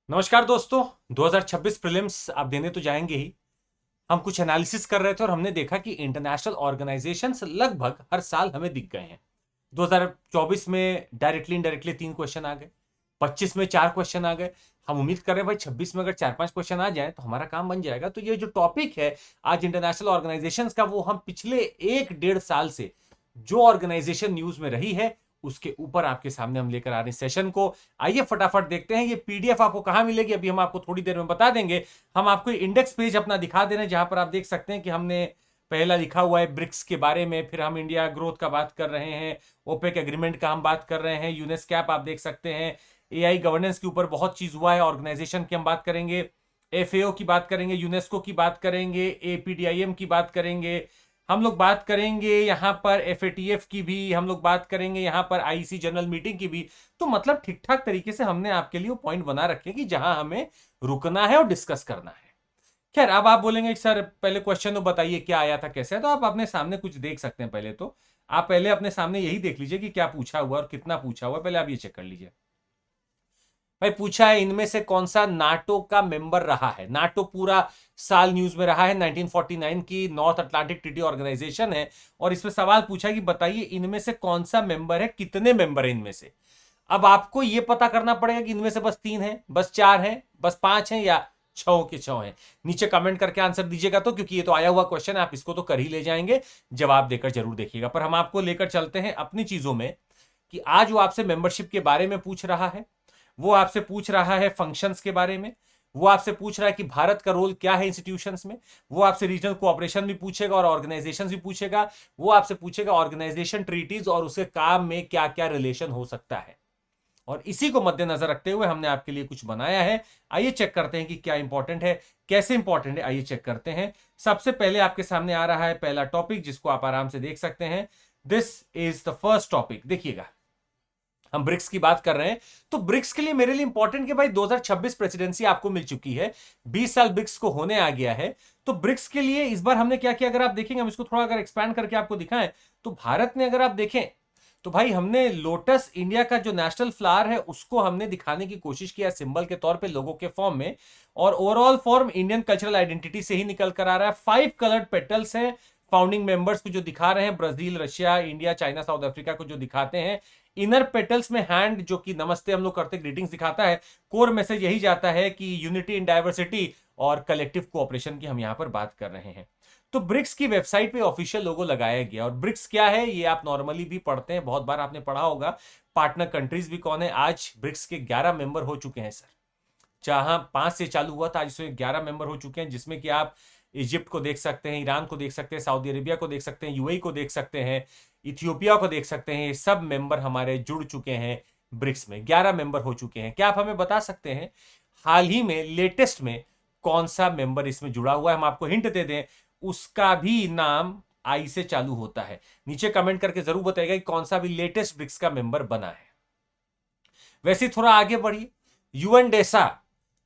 नमस्कार दोस्तों। 2026 प्रीलिम्स आप देने तो जाएंगे ही। हम कुछ एनालिसिस कर रहे थे और हमने देखा कि इंटरनेशनल ऑर्गेनाइजेशंस लगभग हर साल हमें दिख गए हैं। 2024 में डायरेक्टली इनडायरेक्टली 3 क्वेश्चन आ गए, 25 में 4 क्वेश्चन आ गए। हम उम्मीद कर रहे हैं भाई 26 में अगर 4-5 क्वेश्चन आ जाए तो हमारा काम बन जाएगा। तो ये जो टॉपिक है आज इंटरनेशनल ऑर्गेनाइजेशंस का, वो हम पिछले 1-1.5 साल से जो ऑर्गेनाइजेशन न्यूज में रही है उसके ऊपर आपके सामने हम लेकर आ रहे हैं सेशन को। आइए फटाफट देखते हैं ये पीडीएफ आपको कहां मिलेगी, अभी हम आपको थोड़ी देर में बता देंगे। हम आपको इंडेक्स पेज अपना दिखा दे रहे हैं जहां पर आप देख सकते हैं कि हमने पहला लिखा हुआ है ब्रिक्स के बारे में, फिर हम इंडिया ग्रोथ का बात कर रहे हैं, ओपेक एग्रीमेंट का हम बात कर रहे हैं, यूनेस्कैप आप देख सकते हैं, एआई गवर्नेंस के ऊपर बहुत चीज हुआ है, ऑर्गेनाइजेशन की हम बात करेंगे, एफएओ की बात करेंगे, यूनेस्को की बात करेंगे, एपीडीआईएम की बात करेंगे, हम लोग बात करेंगे यहाँ पर एफएटीएफ की भी, हम लोग बात करेंगे यहाँ पर आईसी जनरल मीटिंग की भी। तो मतलब ठीक ठाक तरीके से हमने आपके लिए वो पॉइंट बना रखे कि जहां हमें रुकना है और डिस्कस करना है। खैर, अब आप बोलेंगे सर पहले क्वेश्चन तो बताइए क्या आया था, कैसे है। तो आप अपने सामने कुछ देख सकते हैं। पहले तो आप पहले अपने सामने यही देख लीजिए कि क्या पूछा हुआ और कितना पूछा हुआ, पहले आप ये चेक कर लीजिए। भाई पूछा है इनमें से कौन सा नाटो का मेंबर रहा है। नाटो पूरा साल न्यूज में रहा है, 1949 की नॉर्थ अटलांटिक ट्रीटी ऑर्गेनाइजेशन है। और इसमें सवाल पूछा है कि बताइए इनमें से कौन सा मेंबर है, कितने मेंबर है इनमें से। अब आपको यह पता करना पड़ेगा कि इनमें से बस 3 है, बस 4 है, बस 5 है, या 6 के 6 है। नीचे कमेंट करके आंसर दीजिएगा, तो क्योंकि ये तो आया हुआ क्वेश्चन है, आप इसको तो कर ही ले जाएंगे, जवाब देकर जरूर देखिएगा। पर हम आपको लेकर चलते हैं अपनी चीजों में कि आज वो आपसे मेंबरशिप के बारे में पूछ रहा है, वो आपसे पूछ रहा है फंक्शंस के बारे में, वो आपसे पूछ रहा है कि भारत का रोल क्या है इंस्टीट्यूशंस में, वो आपसे रीजनल कोऑपरेशन भी पूछेगा और ऑर्गेनाइजेशन भी पूछेगा, वो आपसे पूछेगा ऑर्गेनाइजेशन ट्रीटीज और उसके काम में क्या क्या रिलेशन हो सकता है। और इसी को मद्देनजर रखते हुए हमने आपके लिए कुछ बनाया है। आइए चेक करते हैं कि क्या इंपॉर्टेंट है, कैसे इंपॉर्टेंट है। आइए चेक करते हैं। सबसे पहले आपके सामने आ रहा है पहला टॉपिक, जिसको आप आराम से देख सकते हैं। This is the first topic. देखिएगा, हम ब्रिक्स की बात कर रहे हैं। तो ब्रिक्स के लिए मेरे लिए इंपॉर्टेंट कि भाई 2026 प्रेसिडेंसी आपको मिल चुकी है, 20 साल ब्रिक्स को होने आ गया है। तो ब्रिक्स के लिए इस बार हमने क्या किया, अगर आप देखेंगे, हम इसको थोड़ा अगर एक्सपैंड करके आपको दिखाएं, तो भारत ने अगर आप देखें तो भाई हमने लोटस, इंडिया का जो नेशनल फ्लावर है, उसको हमने दिखाने की कोशिश किया सिंबल के तौर पे लोगों के फॉर्म में। और overall form Indian cultural identity से ही निकल कर आ रहा है। 5 कलर्ड पेटल्स हैं फाउंडिंग मेंबर्स को जो दिखा रहे हैं, Brazil, Russia, India, China, south Africa को जो दिखाते हैं। इनर पेटल्स में हैंड जो कि नमस्ते हम लोग करते ग्रीटिंग्स दिखाता है। कोर मैसेज यही जाता है कि यूनिटी इन डाइवर्सिटी और कलेक्टिव कोऑपरेशन की हम यहां पर बात कर रहे हैं। तो ब्रिक्स की वेबसाइट पे ऑफिशियल लोगो लगाया गया। और ब्रिक्स क्या है ये आप नॉर्मली भी पढ़ते हैं, बहुत बार आपने पढ़ा होगा। पार्टनर कंट्रीज भी कौन है, आज ब्रिक्स के 11 मेंबर हो चुके हैं सर। जहां 5 से चालू हुआ था, आज इसमें 11 मेंबर हो चुके हैं, जिसमें कि आप इजिप्ट को देख सकते हैं, ईरान को देख सकते हैं, सऊदी अरेबिया को देख सकते हैं, यूएई को देख सकते हैं, इथियोपिया को देख सकते हैं। ये सब मेंबर हमारे जुड़ चुके हैं ब्रिक्स में, 11 मेंबर हो चुके हैं। क्या आप हमें बता सकते हैं हाल ही में लेटेस्ट में कौन सा मेंबर इसमें जुड़ा हुआ है? हम आपको हिंट दे दें, उसका भी नाम आई से चालू होता है। नीचे कमेंट करके जरूर बताइएगा कि कौन सा भी लेटेस्ट ब्रिक्स का मेंबर बना है। वैसे थोड़ा आगे बढ़िए, यूएनडेसा।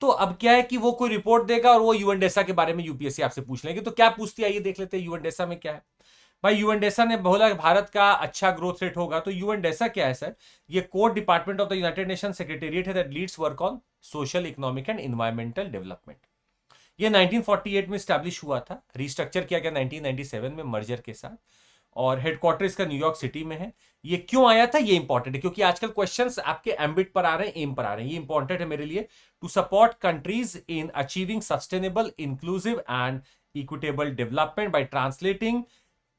तो अब क्या है कि वो कोई रिपोर्ट देगा और वो यूएनडेसा के बारे में यूपीएससी आपसे पूछ लेंगे। तो क्या पूछती है, आइए देख लेते हैं यूएनडेसा में क्या है। भाई यूएनडेसा ने बोला भारत का अच्छा ग्रोथ रेट होगा। तो यूएनडेसा क्या है सर? ये core department of the United Nation secretariat है that leads work on social, economic and environmental development. ये 1948 में स्टैब्लिश हुआ था, रिस्ट्रक्चर किया गया 1997 में मर्जर के साथ, और हेडक्वार्टर इसका न्यूयॉर्क सिटी में है। ये क्यों आया था, ये इंपॉर्टेंट है क्योंकि आजकल क्वेश्चंस आपके एम्बिट पर आ रहे हैं, एम पर आ रहे हैं। ये इंपॉर्टेंट है मेरे लिए। To support countries in achieving sustainable, inclusive and equitable development by translating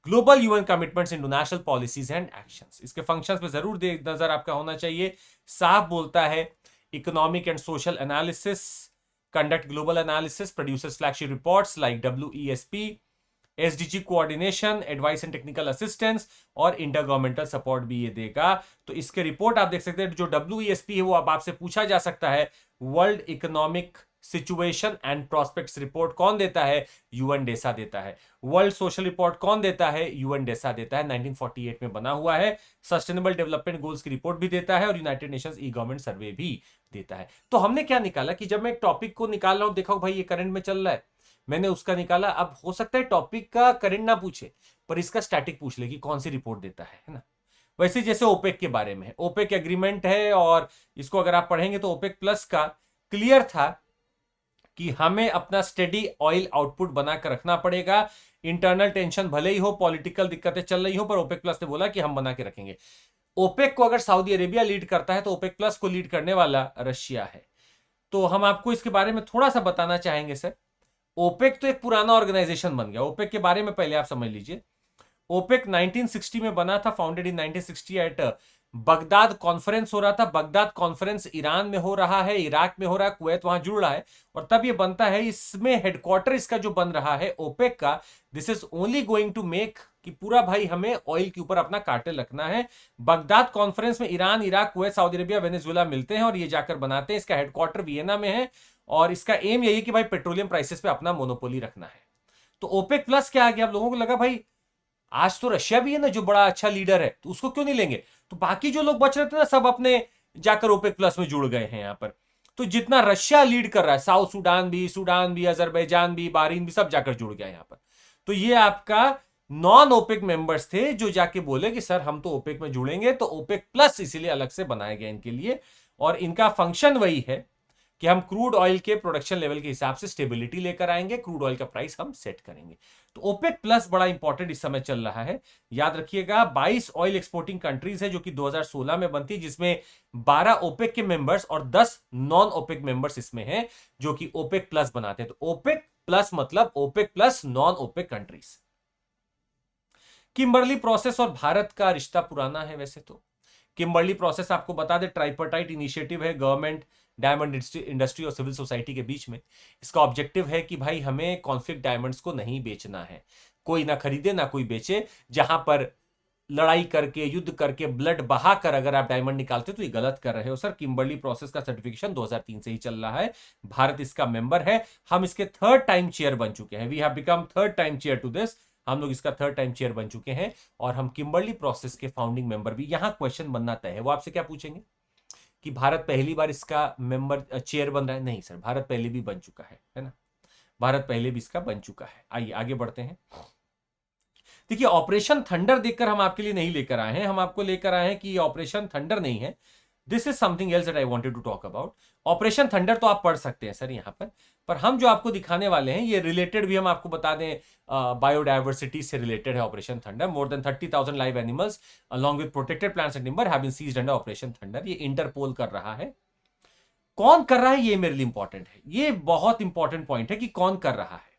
global UN commitments into national policies and actions. इसके फंक्शंस पे जरूर नजर आपका होना चाहिए। साफ बोलता है economic and social analysis, conduct global analysis, produces flagship reports like WESP, SDG coordination, advice and technical assistance और intergovernmental support भी ये देगा। तो इसके रिपोर्ट आप देख सकते हैं। जो WESP है वो अब आपसे पूछा जा सकता है, world economic situation and prospects report कौन देता है? यूएनडेसा देता है। वर्ल्ड सोशल रिपोर्ट कौन देता है? यूएनडेसा देता है। 1948 में बना हुआ है। सस्टेनेबल डेवलपमेंट गोल्स की रिपोर्ट भी देता है और यूनाइटेड नेशंस ई गवर्नमेंट सर्वे भी देता है। तो हमने क्या निकाला कि जब मैं एक टॉपिक को निकाल रहा हूं, देखो भाई ये करंट में चल रहा है, मैंने उसका निकाला। अब हो सकता है टॉपिक का करंट ना पूछे, पर इसका स्टैटिक पूछ ले कि कौन सी रिपोर्ट देता है ना। वैसे जैसे ओपेक के बारे में है, ओपेक एग्रीमेंट है और इसको अगर आप पढ़ेंगे तो ओपेक प्लस का क्लियर था कि हमें अपना स्टेडी ऑयल आउटपुट बनाकर रखना पड़ेगा। इंटरनल टेंशन भले ही हो, पॉलिटिकल दिक्कतें चल रही हो, पर ओपेक प्लस ने बोला कि हम बना के रखेंगे। ओपेक को अगर सऊदी अरेबिया लीड करता है तो ओपेक प्लस को लीड करने वाला रशिया है। तो हम आपको इसके बारे में थोड़ा सा बताना चाहेंगे सर। ओपेक तो एक पुराना ऑर्गेनाइजेशन बन गया। ओपेक के बारे में पहले आप समझ लीजिए। ओपेक 1960 में बना था, founded in 1960 at Baghdad conference हो रहा था। बगदाद कॉन्फ्रेंस ईरान में हो रहा है, इराक में हो रहा है, कुवैत वहां जुड़ रहा है, और तब ये बनता है। इसमें हेडक्वार्टर इसका जो बन रहा है ओपेक का, this is only going to make कि पूरा भाई हमें ऑयल के ऊपर अपना कार्टेल रखना है। बगदाद कॉन्फ्रेंस में Iran, Iraq, Kuwait, Saudi Arabia, Venezuela मिलते हैं और ये जाकर बनाते हैं। इसका हेडक्वार्टर वियना में है और इसका एम यही है कि भाई पेट्रोलियम प्राइसेस पे अपना मोनोपोली रखना है। तो ओपेक प्लस क्या आ गया? आप लोगों को लगा भाई आज तो रशिया भी है ना जो बड़ा अच्छा लीडर है, तो उसको क्यों नहीं लेंगे? तो बाकी जो लोग बच रहे थे ना, सब अपने जाकर ओपेक प्लस में जुड़ गए हैं यहां पर। तो जितना रशिया लीड कर रहा है, साउथ सूडान भी, अजरबैजान भी, बाहरीन भी, सब जाकर जुड़ गया यहां पर। तो ये आपका नॉन ओपेक मेंबर्स थे जो जाके बोले कि सर हम तो ओपेक में जुड़ेंगे। तो ओपेक प्लस इसीलिए अलग से बनाया गया इनके लिए, और इनका फंक्शन वही है कि हम क्रूड ऑयल के प्रोडक्शन लेवल के हिसाब से स्टेबिलिटी लेकर आएंगे, क्रूड ऑयल का प्राइस हम सेट करेंगे। तो ओपेक प्लस बड़ा इंपॉर्टेंट इस समय चल रहा है। याद रखिएगा 22 ऑयल एक्सपोर्टिंग कंट्रीज है जो कि 2016 में बनती, जिसमें 12 ओपेक के मेंबर्स और 10 नॉन ओपेक मेंबर्स इसमें हैं जो कि ओपेक प्लस बनाते हैं। तो ओपेक प्लस मतलब OPEC plus non OPEC countries. Kimberley process और भारत का रिश्ता पुराना है वैसे तो। किम्बर्ली प्रोसेस आपको बता दे ट्राइपर्टाइट इनिशिएटिव है गवर्नमेंट, डायमंड इंडस्ट्री और सिविल सोसाइटी के बीच में। इसका ऑब्जेक्टिव है कि भाई हमें कॉन्फ्लिक्ट डायमंड्स को नहीं बेचना है, कोई ना खरीदे ना कोई बेचे। जहां पर लड़ाई करके, युद्ध करके, ब्लड बहाकर अगर आप डायमंड निकालते हो तो ये गलत कर रहे हो सर। किम्बर्ली प्रोसेस का सर्टिफिकेशन 2003 से ही चल रहा है। भारत इसका मेंबर है। हम इसके थर्ड टाइम चेयर बन चुके हैं। We have become third time chair to this. हम लोग इसका थर्ड टाइम चेयर बन चुके हैं और हम किम्बर्ली प्रोसेस के फाउंडिंग मेंबर भी। यहां क्वेश्चन बनना तय है। वो आपसे क्या पूछेंगे कि भारत पहली बार इसका मेंबर चेयर बन रहा है? नहीं सर, भारत पहले भी बन चुका है ना। भारत पहले भी इसका बन चुका है। आइए आगे बढ़ते हैं। देखिए ऑपरेशन थंडर देखकर हम आपके लिए नहीं लेकर आए हैं। हम आपको लेकर आए हैं कि ऑपरेशन थंडर नहीं है। This is something else that I wanted to talk about. Operation thunder तो आप पढ़ सकते हैं सर यहां पर हम जो आपको दिखाने वाले हैं ये रिलेटेड भी हम आपको बता दें, बायोडायवर्सिटी से रिलेटेड है operation thunder. More than 30,000 live animals along with protected plants and timber have been seized under operation thunder. ये इंटरपोल कर रहा है। कौन कर रहा है ये मेरे लिए इंपॉर्टेंट है। ये बहुत इंपॉर्टेंट पॉइंट है कि कौन कर रहा है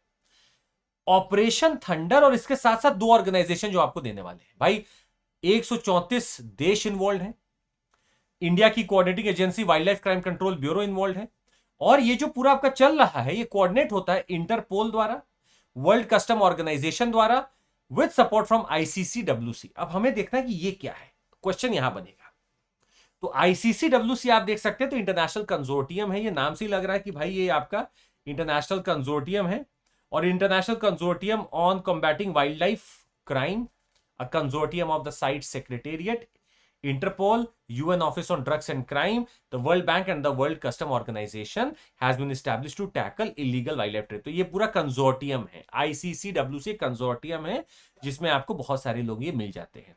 ऑपरेशन थंडर। और इसके साथ साथ दो ऑर्गेनाइजेशन जो आपको देने वाले हैं भाई। 134 देश इन्वॉल्व हैं। इंडिया की coordinating agency wild life crime control bureau involve है। और ये जो पूरा आपका चल रहा है ये कोऑर्डिनेट होता है इंटरपोल द्वारा, वर्ल्ड कस्टम ऑर्गेनाइजेशन द्वारा, विद सपोर्ट फ्रॉम आईसीसीडब्ल्यूसी। अब हमें देखना है कि ये क्या है, क्वेश्चन यहां बनेगा। तो आईसीसीडब्ल्यूसी आप देख सकते हैं तो इंटरनेशनल कंसोर्टियम है। ये नाम से ही लग रहा है कि भाई ये आपका इंटरनेशनल कंसोर्टियम है। और international consortium on combating wild life crime, a consortium of the site secretariat, Interpol, UN Office on Drugs and Crime, the World Bank and the World Custom Organization has been established to tackle illegal wildlife trade। तो ये पूरा consortium है। ICCWC consortium है जिसमें आपको बहुत सारे लोग ये मिल जाते हैं।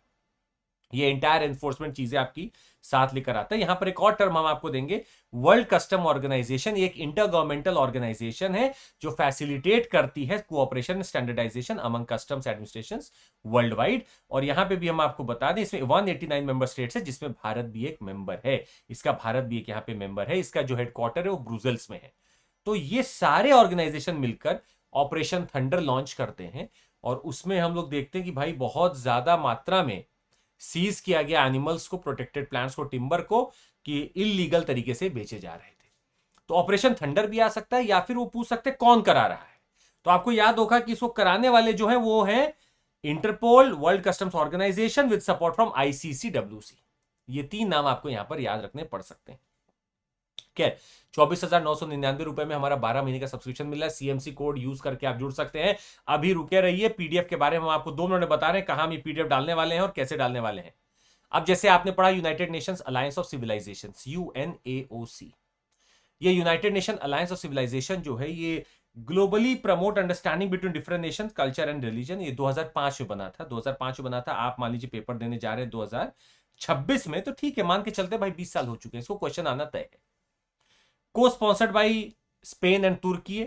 ये इंटायर एनफोर्समेंट चीजें आपकी साथ लेकर आता है। यहां पर एक और टर्म हम आपको देंगे, वर्ल्ड कस्टम ऑर्गेनाइजेशन। ये एक इंटर गवर्नमेंटल ऑर्गेनाइजेशन है जो फैसिलिटेट करती है cooperation standardisation among customs administrations world wide. और यहां पे भी हम आपको बता दें इसमें 189 मेंबर स्टेट्स है जिसमें भारत भी एक मेंबर है। इसका भारत भी एक यहां पे मेंबर है। इसका जो हेडक्वार्टर है वो ब्रुसेल्स में है। तो ये सारे ऑर्गेनाइजेशन मिलकर ऑपरेशन थंडर लॉन्च करते हैं और उसमें हम लोग देखते हैं कि भाई बहुत ज्यादा मात्रा में सीज किया गया एनिमल्स को, प्रोटेक्टेड प्लांट्स को, टिम्बर को, कि इलीगल तरीके से बेचे जा रहे थे। तो ऑपरेशन थंडर भी आ सकता है या फिर वो पूछ सकते हैं कौन करा रहा है। तो आपको याद होगा कि इसको कराने वाले जो हैं वो हैं Interpol, World Customs Organisation with support from ICCWC. ये तीन नाम आपको यहां पर याद रखने पड़ सकते हैं। क्या 24,999 रुपए में हमारा 12 महीने का सब्सक्रिप्शन मिल रहा है। सीएमसी कोड यूज करके आप जुड़ सकते हैं। अभी रुके रहिए, पीडीएफ के बारे में हम आपको 2 मिनट में बता रहे हैं कहां हम ये पीडीएफ डालने वाले हैं और कैसे डालने वाले हैं। अब जैसे आपने पढ़ा United Nations Alliance of Civilisations, UNAOC. ये United Nation Alliance of Civilisation जो है ये globally promote understanding between different nations, culture and religion. ये 2005 में बना था। 2005 में बना था। आप मान लीजिए पेपर देने जा रहे हैं 2026 में, तो ठीक है मान के चलते भाई 20 साल हो चुके हैं। इसको क्वेश्चन आना तय है। को स्पॉन्सर्ड बाई स्पेन एंड तुर्की।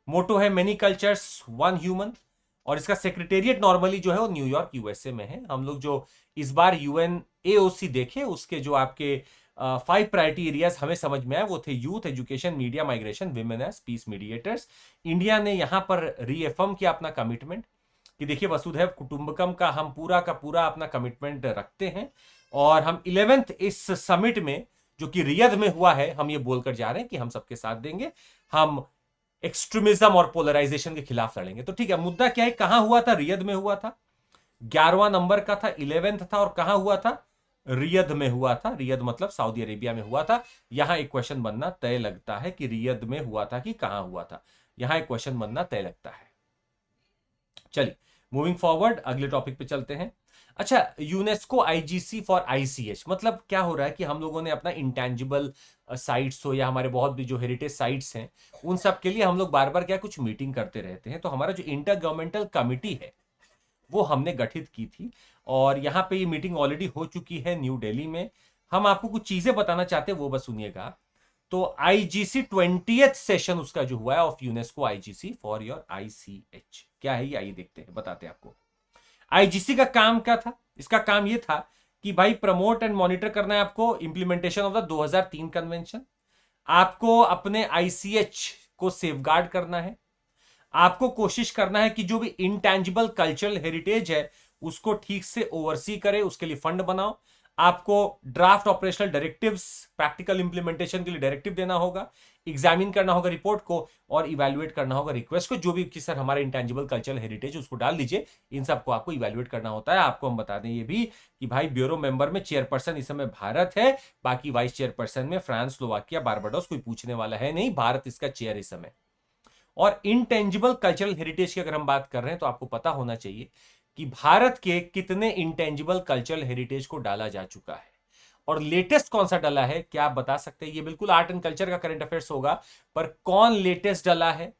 मोटो है मेनी कल्चर्स वन ह्यूमन, और इसका सेक्रेटेरिएट नॉर्मली जो है वो न्यूयॉर्क यूएसए में है। हम लोग जो इस बार UNAOC देखे उसके जो आपके 5 प्रायोरिटी एरियाज हमें समझ में आए वो थे youth, education, media, migration, women as peace mediators. India ने यहां पर रीएफर्म किया अपना कमिटमेंट कि देखिए वसुधैव कुटुंबकम का हम पूरा का पूरा अपना कमिटमेंट रखते हैं, और हम 11th इस समिट में जो कि रियद में हुआ है हम ये बोलकर जा रहे हैं कि हम सबके साथ देंगे, हम एक्सट्रीमिज्म और पोलराइजेशन के खिलाफ लड़ेंगे। तो ठीक है, मुद्दा क्या है, कहां हुआ था? रियद में हुआ था, 11वां नंबर का था, 11th था, और कहां हुआ था? रियद में हुआ था। रियद मतलब सऊदी अरेबिया में हुआ था। यहां एक क्वेश्चन बनना तय लगता है कि रियद में हुआ था कि कहां हुआ था, यहां एक क्वेश्चन बनना तय लगता है। चलिए मूविंग फॉरवर्ड अगले टॉपिक पे चलते हैं। अच्छा, यूनेस्को आईजीसी फॉर आईसीएच मतलब क्या हो रहा है कि हम लोगों ने अपना इंटेंजिबल साइट्स हो या हमारे बहुत भी जो हेरिटेज साइट्स हैं उन सब के लिए हम लोग बार बार क्या कुछ मीटिंग करते रहते हैं। तो हमारा जो इंटर गवर्नमेंटल कमिटी है वो हमने गठित की थी, और यहाँ पे ये मीटिंग ऑलरेडी हो चुकी है न्यू दिल्ली में। हम आपको कुछ चीजें बताना चाहते हैं, वो बस सुनिएगा। तो आईजीसी 20th सेशन उसका जो हुआ है of UNESCO IGC for your ICH, क्या है ये आइए देखते हैं, बताते हैं आपको। आईजीसी का काम क्या था? इसका काम ये था कि भाई प्रमोट एंड मॉनिटर करना है आपको इंप्लीमेंटेशन ऑफ द 2003 कन्वेंशन, आपको अपने आईसीएच को सेफगार्ड करना है, आपको कोशिश करना है कि जो भी इंटेंजिबल कल्चरल हेरिटेज है उसको ठीक से ओवरसी करे, उसके लिए फंड बनाओ, आपको draft operational directives practical implementation के लिए डायरेक्टिव देना होगा, एग्जामिन करना होगा रिपोर्ट को, और इवैल्यूएट करना होगा रिक्वेस्ट को, जो भी कि सर हमारे इंटेंजिबल कल्चरल हेरिटेज उसको डाल दीजिए, इन सबको आपको इवैल्यूएट करना होता है। आपको हम बता दें ये भी कि भाई ब्यूरो मेंबर में चेयरपर्सन इस समय भारत है, बाकी वाइस चेयरपर्सन में फ्रांस, स्लोवाकिया, बारबाडोस, कोई पूछने वाला है नहीं, भारत इसका चेयर इस समय। और इंटेंजिबल कल्चरल हेरिटेज की अगर हम बात कर रहे हैं तो आपको पता होना चाहिए कि भारत के कितने इंटेंजिबल कल्चरल हेरिटेज को डाला जा चुका है, और लेटेस्ट कौन सा डाला है क्या आप बता सकते हैं? ये बिल्कुल आर्ट एंड कल्चर का करंट अफेयर्स होगा, पर कौन लेटेस्ट डाला है,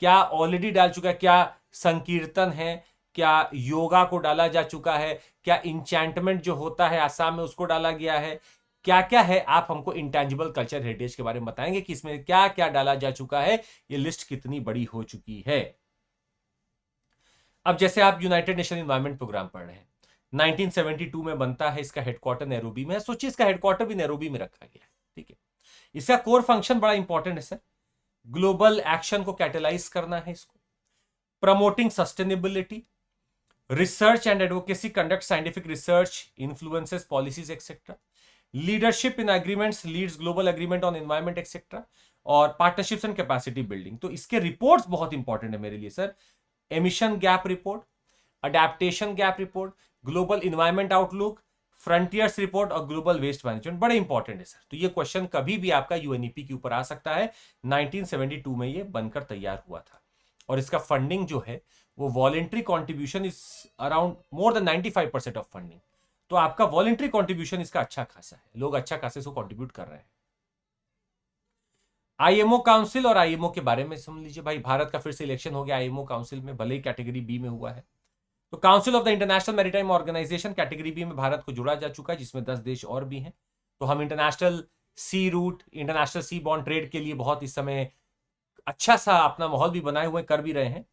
क्या ऑलरेडी डाल चुका है, क्या संकीर्तन है, क्या योगा को डाला जा चुका है, क्या इंचैंटमेंट जो होता है आसाम में उसको डाला गया है, क्या क्या है? आप हमको इंटेंजिबल कल्चर हेरिटेज के बारे में बताएंगे कि इसमें क्या क्या डाला जा चुका है, ये लिस्ट कितनी बड़ी हो चुकी है। अब जैसे आप यूनाइटेड नेशन एनवायरमेंट प्रोग्राम पढ़ रहे हैं, 1972 में बनता है, इसका हेडक्वार्टर नैरोबी में है, सोचिए इसका हेडक्वार्टर भी नैरोबी में रखा गया है, ठीक है। इसका कोर फंक्शन बड़ा इंपॉर्टेंट है सर, ग्लोबल एक्शन को कैटेलाइज करना है, इसको promoting sustainability, research and advocacy, conduct scientific research, influences policies etcetera, leadership in agreements, leads global agreement on environment etcetera, और पार्टनरशिप्स एंड कैपेसिटी बिल्डिंग। तो इसके reports बहुत इंपॉर्टेंट है मेरे लिए sir, emission gap report, adaptation gap report, global environment outlook, frontiers report, और global waste management, बड़े important है सर। तो ये क्वेश्चन कभी भी आपका यूएनईपी के ऊपर आ सकता है। 1972 में ये बनकर तैयार हुआ था, और इसका फंडिंग जो है वो voluntary contribution is around more than 95% of funding. तो आपका वॉलेंट्री कॉन्ट्रीब्यूशन इसका अच्छा खासा है, लोग अच्छा खासे इसको कॉन्ट्रीब्यूट कर रहे हैं। आईएमओ काउंसिल और आईएमओ के बारे में समझ लीजिए भाई, भारत का फिर से इलेक्शन हो गया आईएमओ काउंसिल में, भले ही कैटेगरी बी में हुआ है। तो council of the international maritime organisation category B में भारत को जोड़ा जा चुका है, जिसमें 10 देश और भी हैं। तो हम इंटरनेशनल सी रूट, इंटरनेशनल सी बॉन्ड ट्रेड के लिए बहुत इस समय अच्छा सा अपना माहौल भी बनाए हुए कर भी रहे हैं।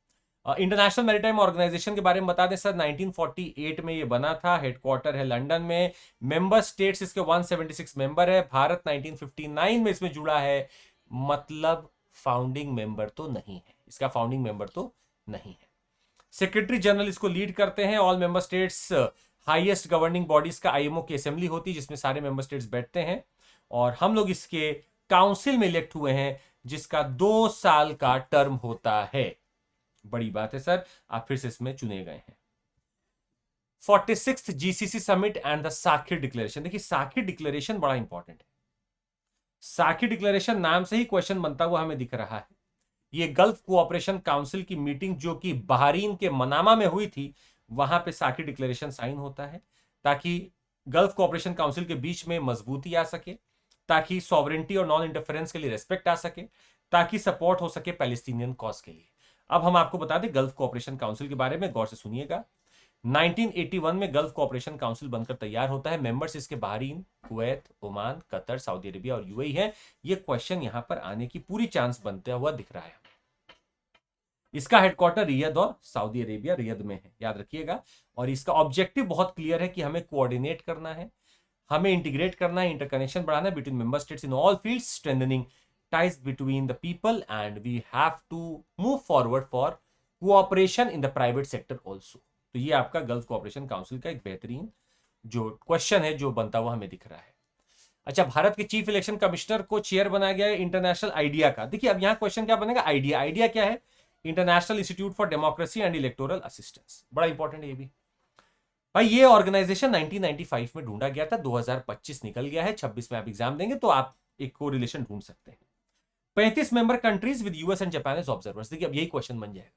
इंटरनेशनल मैरीटाइम ऑर्गेनाइजेशन के बारे में बता दें सर, 1948 में ये बना था, हेडक्वार्टर है लंदन में, मेंबर स्टेट्स इसके 176 मेंबर है, भारत 1959 में इसमें जुड़ा है, मतलब फाउंडिंग मेंबर तो नहीं है, इसका फाउंडिंग मेंबर तो नहीं है। सेक्रेटरी जनरल इसको लीड करते हैं, all member states highest governing bodies का आईएमओ की असेंबली होती है जिसमें सारे मेंबर स्टेट्स बैठते हैं, और हम लोग इसके काउंसिल में इलेक्ट हुए हैं जिसका 2 साल का टर्म होता है। बड़ी बात है सर, आप फिर से इसमें चुने गए हैं। 46th GCC summit and the साखी डिक्लेरेशन। देखिए साखी डिक्लेरेशन बड़ा इंपॉर्टेंट है, साखी डिक्लेरेशन नाम से ही क्वेश्चन बनता हुआ हमें दिख रहा है। ये गल्फ कोऑपरेशन काउंसिल की मीटिंग जो कि बहरीन के मनामा में हुई थी, वहां पे साखी डिक्लेरेशन साइन होता है, ताकि गल्फ कोऑपरेशन काउंसिल के बीच में मजबूती आ सके, ताकि सॉवरेंटी और नॉन इंटरफेरेंस के लिए रेस्पेक्ट आ सके, ताकि सपोर्ट हो सके पैलेस्टीनियन कॉज के लिए। अब हम आपको बता दें गल्फ कोऑपरेशन काउंसिल के बारे में, गौर से सुनिएगा। 1981 में गल्फ कोऑपरेशन काउंसिल बनकर तैयार होता है। मेंबर्स इसके Bahrain, Kuwait, Oman, Qatar, Saudi Arabia और यूएई है। ये क्वेश्चन यहां पर आने की पूरी चांस बनता हुआ दिख रहा है। इसका हेडक्वार्टर रियाद और सऊदी अरेबिया रियाद में है, याद रखिएगा। और इसका ऑब्जेक्टिव बहुत क्लियर है कि हमें कोऑर्डिनेट करना है, हमें इंटीग्रेट करना है, इंटरकनेक्शन बढ़ाना है between member states in all fields, strengthening ties between the people, and we have to move forward for cooperation in the private sector also। तो ये आपका गल्फ कोऑपरेशन काउंसिल का एक बेहतरीन जो क्वेश्चन है जो बनता हुआ हमें दिख रहा है। अच्छा, भारत के चीफ इलेक्शन कमिश्नर को चेयर बनाया गया है इंटरनेशनल आइडिया का। देखिए अब यहां क्वेश्चन क्या बनेगा, आइडिया। आइडिया क्या है? International institute for democracy and electoral assistance. बड़ा इंपॉर्टेंट है ये भी भाई। ये ऑर्गेनाइजेशन 1995 में ढूंढा गया था, 2025 निकल गया है, 26 में आप एग्जाम देंगे तो आप एक को रिलेशन ढूंढ सकते हैं। 35 member countries with US and Japan as observers. देखिए अब यही क्वेश्चन बन जाएगा,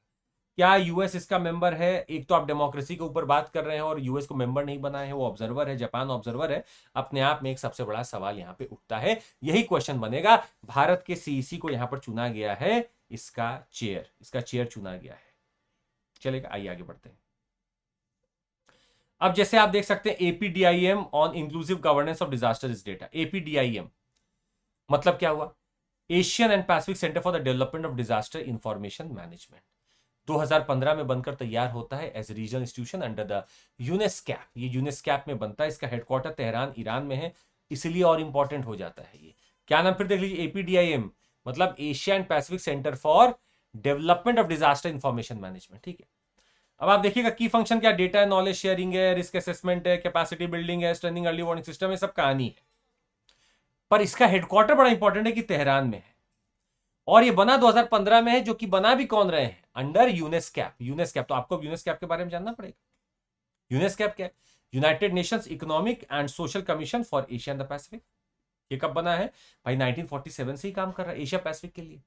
क्या यूएस इसका मेंबर है? एक तो आप डेमोक्रेसी के ऊपर बात कर रहे हैं और यूएस को मेंबर नहीं बनाए हैं, वो ऑब्जर्वर है, जापान ऑब्जर्वर है। अपने आप में एक सबसे बड़ा सवाल यहां पे उठता है, यही क्वेश्चन बनेगा। भारत के सीईसी को यहां पर चुना गया है, इसका चेयर चुना गया है। चलेगा, आइए आगे बढ़ते हैं। अब जैसे आप देख सकते हैं APDIM on inclusive governance of disaster risk data. APDIM मतलब क्या हुआ? Asian and Pacific Centre for the Development of Disaster Information Management. 2015 में बनकर तैयार होता है as regional institution under the UNESCAP. ये यूनेस्कैप में बनता है, इसका हेडक्वार्टर तेहरान ईरान में है, इसलिए और इंपॉर्टेंट हो जाता है। ये क्या नाम फिर देख लीजिए, एपीडीआईएम मतलब Asia and Pacific Centre for development of Disaster Information management. ठीक है, अब आप देखिएगा की फंक्शन क्या, डेटा है, नॉलेज शेयरिंग है, रिस्क असेसमेंट है, कैपेसिटी बिल्डिंग है, स्ट्रेंथनिंग अर्ली वार्निंग सिस्टम है, सब कहानी है। पर इसका हेडक्वार्टर बड़ा इंपॉर्टेंट है कि तेहरान में है, और ये बना 2015 में है, जो कि बना भी कौन रहे हैं? अंडर यूनेस्कैप। यूनेस्कैप तो आपको यूनेस्कैप के बारे में जानना पड़ेगा। यूनेस्कैप क्या है? United Nations economic and social commission for Asia and the Pacific. ये कब बना है भाई? 1947 से ही काम कर रहा है एशिया पैसिफिक के लिए,